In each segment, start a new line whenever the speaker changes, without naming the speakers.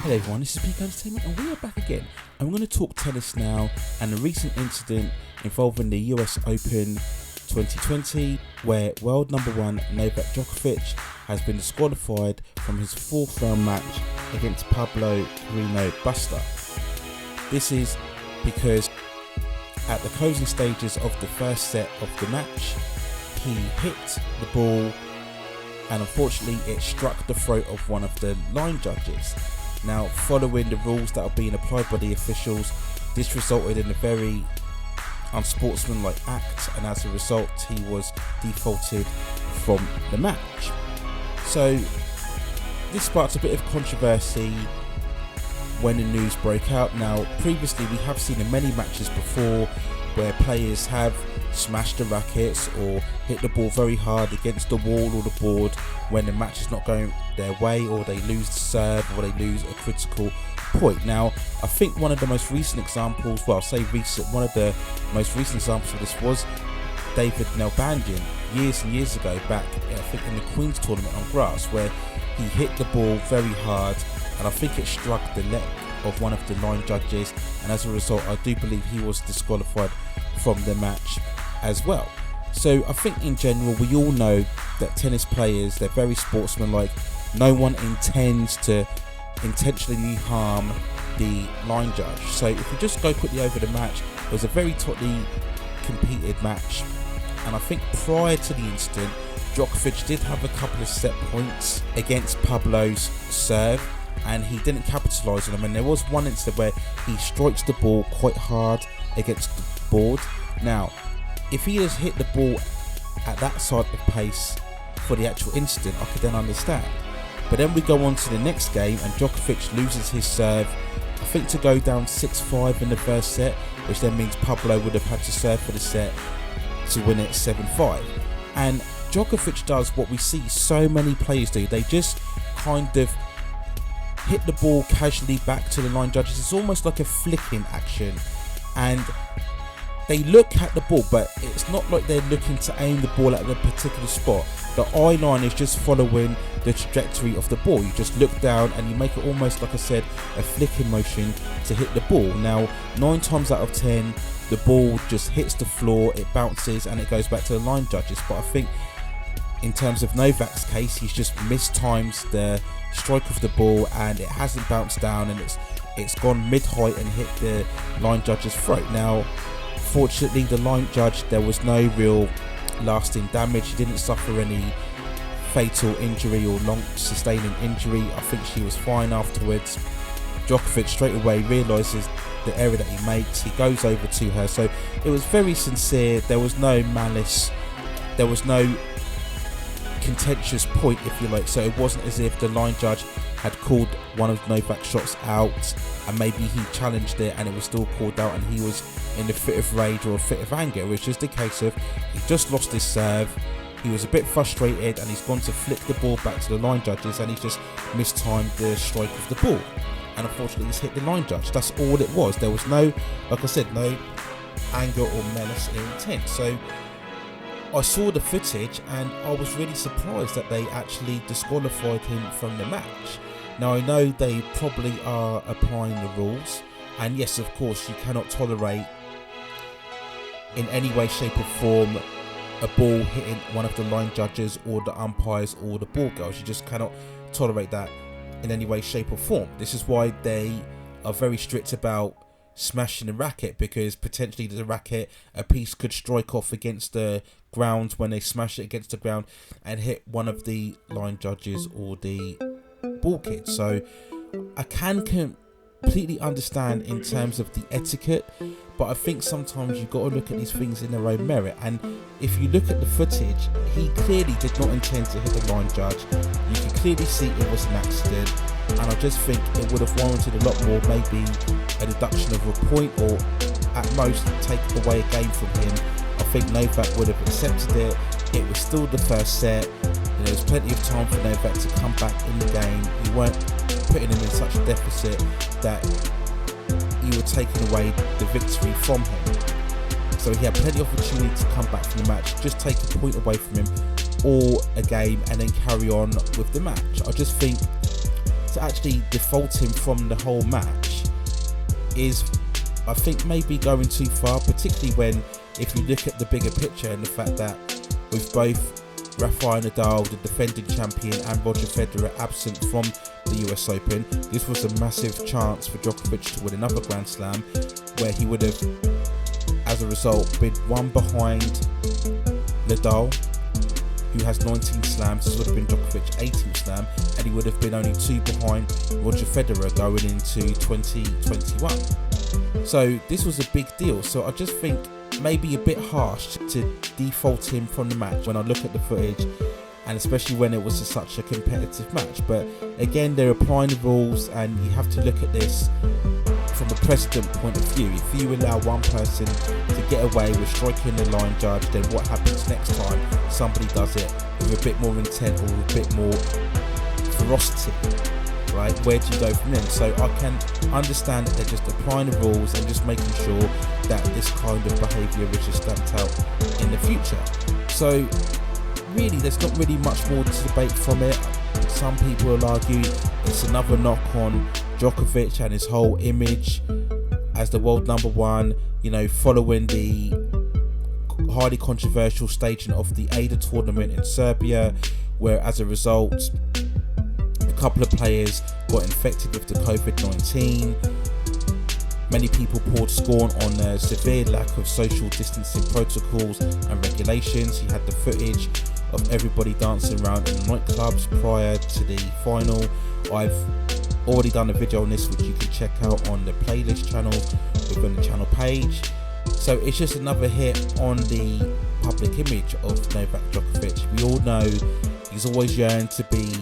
Hello everyone, this is Peak Entertainment and we are back again. I'm going to talk tennis now and a recent incident involving the US Open 2020 where World No1 Novak Djokovic has been disqualified from his 4th round match against Pablo Carreño Busta. This is because at the closing stages of the first set of the match, he hit the ball and unfortunately it struck the throat of one of the line judges. Now, following the rules that are being applied by the officials, this resulted in a very unsportsmanlike act, and as a result he was defaulted from the match. So this sparked a bit of controversy when the news broke out. Now, previously we have seen in many matches before where players have smashed the rackets or hit the ball very hard against the wall or the board when the match is not going their way, or they lose the serve, or they lose a critical point. Now, I think one of the most recent examples, one of the most recent examples of this was David Nalbandian years and years ago, back I think in the Queen's tournament on grass, where he hit the ball very hard and I think it struck the leg of one of the line judges, and as a result I do believe he was disqualified from the match as well. So I think in general we all know that tennis players, they're very sportsmanlike. No one intends to intentionally harm the line judge. So if we just go quickly over the match, it was a very tightly competed match, and I think prior to the incident Djokovic did have a couple of set points against Pablo's serve and he didn't capitalise on them, and there was one incident where he strikes the ball quite hard against the board. Now, if he has hit the ball at that side of pace for the actual incident, I could then understand. But then we go on to the next game and Djokovic loses his serve, I think to go down 6-5 in the first set, which then means Pablo would have had to serve for the set to win it 7-5. And Djokovic does what we see so many players do. They just kind of hit the ball casually back to the line judges. It's almost like a flicking action, and they look at the ball, but it's not like they're looking to aim the ball at a particular spot. The eye line is just following the trajectory of the ball. You just look down and you make it almost, like I said, a flicking motion to hit the ball. Now, 9 times out of 10, the ball just hits the floor, it bounces and it goes back to the line judges. But I think in terms of Novak's case, he's just mistimed the strike of the ball and it hasn't bounced down, and it's gone mid-height and hit the line judge's throat. Now, fortunately, the line judge, there was no real lasting damage. He didn't suffer any fatal injury or long sustaining injury. I think she was fine afterwards. Djokovic straight away realises the error that he makes. He goes over to her. So it was very sincere. There was no malice. There was no contentious point, if you like. So it wasn't as if the line judge had called one of Novak's shots out and maybe he challenged it and it was still called out and he was in a fit of rage or a fit of anger. It was just a case of he just lost his serve, he was a bit frustrated and he's gone to flick the ball back to the line judges and he just mistimed the strike of the ball, and unfortunately he's hit the line judge. That's all it was. There was no, like I said, no anger or malice in intent. So I saw the footage and I was really surprised that they actually disqualified him from the match. Now, I know they probably are applying the rules, and yes, of course, you cannot tolerate in any way, shape or form a ball hitting one of the line judges or the umpires or the ball girls. You just cannot tolerate that in any way, shape or form. This is why they are very strict about smashing the racket, because potentially the racket, a piece could strike off against the ground when they smash it against the ground and hit one of the line judges or the ball kids. So I can completely understand in terms of the etiquette, but I think sometimes you've got to look at these things in their own merit. And if you look at the footage, he clearly did not intend to hit the line judge. You can clearly see it was an accident, and I just think it would have warranted a lot more, maybe a deduction of a point, or at most take away a game from him. I think Novak would have accepted it. It was still the first set. There was plenty of time for Novak to come back in the game. You weren't putting him in such a deficit that you were taking away the victory from him. So he had plenty of opportunity to come back from the match, just take a point away from him or a game and then carry on with the match. I just think to actually default him from the whole match is, I think, maybe going too far, particularly when, if you look at the bigger picture and the fact that with both Rafael Nadal, the defending champion, and Roger Federer absent from the US Open, this was a massive chance for Djokovic to win another Grand Slam, where he would have, as a result, been one behind Nadal, who has 19 slams. This would have been Djokovic's 18th slam, and he would have been only 2 behind Roger Federer going into 2021. So this was a big deal. So I just think maybe a bit harsh to default him from the match when I look at the footage, and especially when it was such a competitive match. But again, they're applying the rules, and you have to look at this from a precedent point of view. If you allow one person to get away with striking the line judge, then what happens next time somebody does it with a bit more intent or a bit more ferocity, right? Where do you go from then? So I can understand that they're just applying the rules and just making sure that this kind of behaviour is just stamped out in the future. So really, there's not really much more to debate from it. Some people will argue it's another knock on Djokovic and his whole image as the world number one, you know, following the highly controversial staging of the ADA tournament in Serbia, where as a result a couple of players got infected with the COVID-19. Many people poured scorn on the severe lack of social distancing protocols and regulations. You had the footage of everybody dancing around in nightclubs prior to the final. I've already done a video on this, which you can check out on the playlist channel within the channel page. So it's just another hit on the public image of Novak Djokovic. We all know he's always yearned to be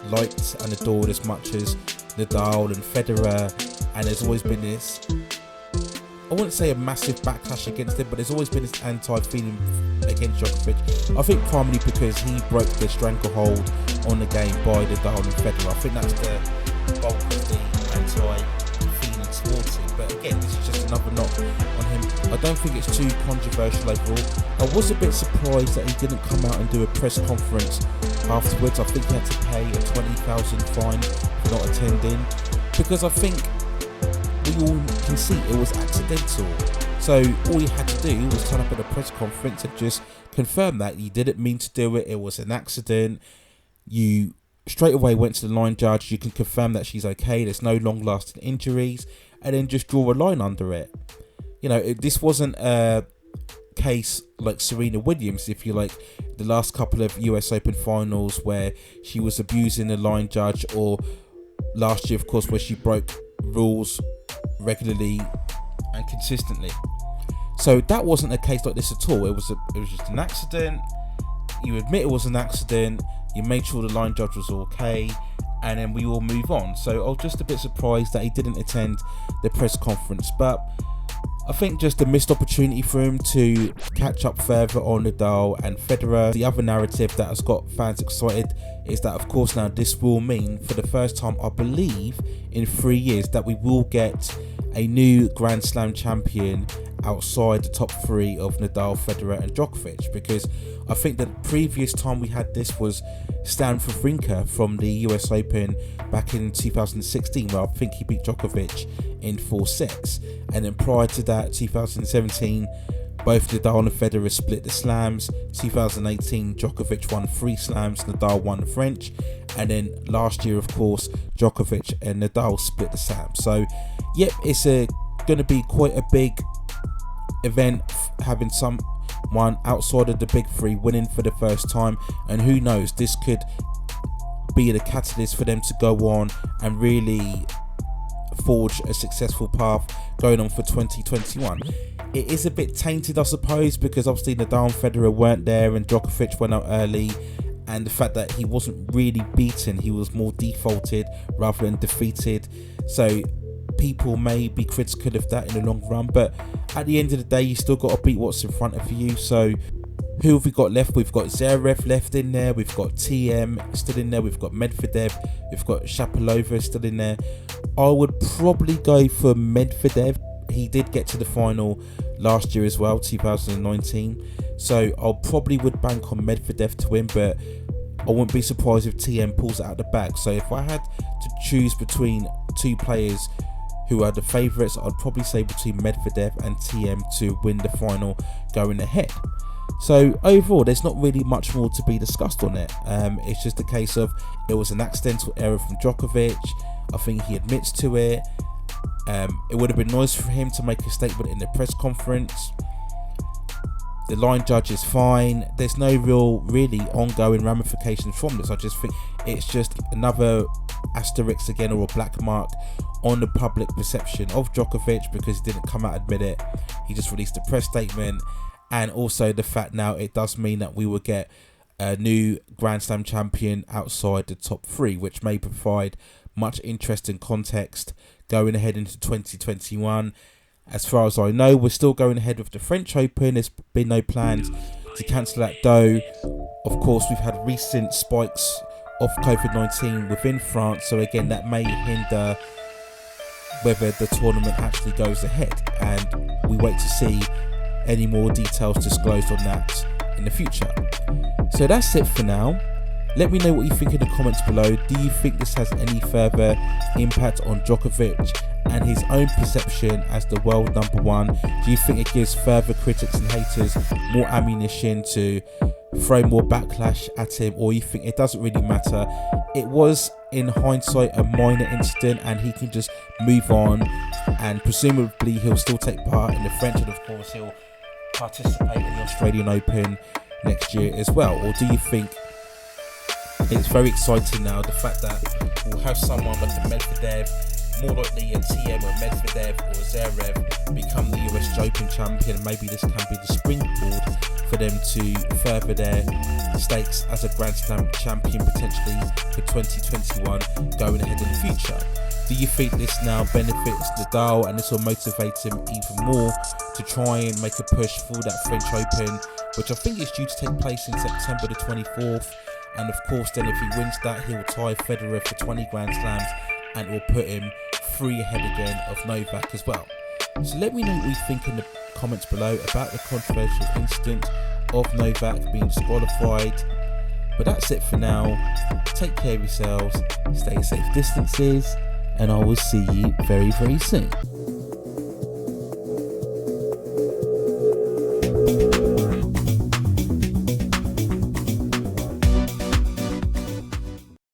liked and adored as much as Nadal and Federer, and there's always been this, I wouldn't say a massive backlash against him, but there's always been this anti-feeling against Djokovic. I think primarily because he broke the stranglehold on the game by Nadal and Federer. I think that's the bulk of the anti-feeling towards him. But again, this is just another knock on him. I don't think it's too controversial overall. I was a bit surprised that he didn't come out and do a press conference afterwards. I think he had to pay a 20,000 fine for not attending, because I think we all can see it was accidental. So all you had to do was turn up at a press conference and just confirm that you didn't mean to do it, it was an accident. You straight away went to the line judge, you can confirm that she's okay, there's no long lasting injuries, and then just draw a line under it. You know, this wasn't a case like Serena Williams, if you like, the last couple of US Open finals where she was abusing the line judge, or last year of course where she broke rules regularly and consistently. So that wasn't a case like this at all. It was just an accident. You admit it was an accident, you made sure the line judge was okay, and then we all move on. So I was just a bit surprised that he didn't attend the press conference, but I think just a missed opportunity for him to catch up further on Nadal and Federer. The other narrative that has got fans excited is that, of course, now this will mean for the first time, I believe, in 3 years, that we will get a new Grand Slam champion outside the top three of Nadal, Federer and Djokovic, because I think that the previous time we had this was Stan Wawrinka from the US Open back in 2016, where I think he beat Djokovic in 4 sets, and then prior to that, 2017, both Nadal and Federer split the slams. 2018, Djokovic won 3 slams, Nadal won the French, and then last year, of course, Djokovic and Nadal split the slams. So yep, it's going to be quite a big event having someone outside of the big three winning for the first time, and who knows, this could be the catalyst for them to go on and really forge a successful path going on for 2021. It is a bit tainted, I suppose, because obviously Nadal and Federer weren't there and Djokovic went out early, and the fact that he wasn't really beaten, he was more defaulted rather than defeated. So people may be critical of that in the long run, but at the end of the day, you still got to beat what's in front of you. So who have we got left? We've got Zverev left in there, we've got TM still in there, we've got Medvedev, we've got Shapovalov still in there. I would probably go for Medvedev. He did get to the final last year as well, 2019, so I probably would bank on Medvedev to win, but I wouldn't be surprised if TM pulls it out of the bag. So if I had to choose between two players who are the favourites, I'd probably say between Medvedev and TM to win the final going ahead. So overall, there's not really much more to be discussed on it. It's just a case of it was an accidental error from Djokovic. I think he admits to it. It would have been nice for him to make a statement in the press conference. The line judge is fine. There's no really ongoing ramifications from this. I just think it's just another asterisk again, or a black mark on the public perception of Djokovic, because he didn't come out and admit it. He just released a press statement. And also the fact now it does mean that we will get a new Grand Slam champion outside the top 3, which may provide much interest and context going ahead into 2021. As far as I know, we're still going ahead with the French Open. There's been no plans to cancel that, though. Of course, we've had recent spikes of COVID-19 within France, so again, that may hinder whether the tournament actually goes ahead, and we wait to see any more details disclosed on that in the future. So that's it for now. Let me know what you think in the comments below. Do you think this has any further impact on Djokovic and his own perception as the world number 1? Do you think it gives further critics and haters more ammunition to throw more backlash at him, or you think it doesn't really matter? It was, in hindsight, a minor incident and he can just move on, and presumably he'll still take part in the French, and of course he'll participate in the Australian Open next year as well? Or do you think it's very exciting now, the fact that we'll have someone like a Medvedev, more likely a TM or Medvedev or Zverev, become the US Open champion, and maybe this can be the springboard for them to further their stakes as a Grand Slam champion potentially for 2021 going ahead in the future? Do you think this now benefits Nadal and this will motivate him even more to try and make a push for that French Open, which I think is due to take place in September the 24th? And of course, then if he wins that, he'll tie Federer for 20 Grand Slams, and it will put him 3 ahead again of Novak as well. So let me know what you think in the comments below about the controversial incident of Novak being disqualified. But that's it for now. Take care of yourselves, stay safe distances, and I will see you very, very soon.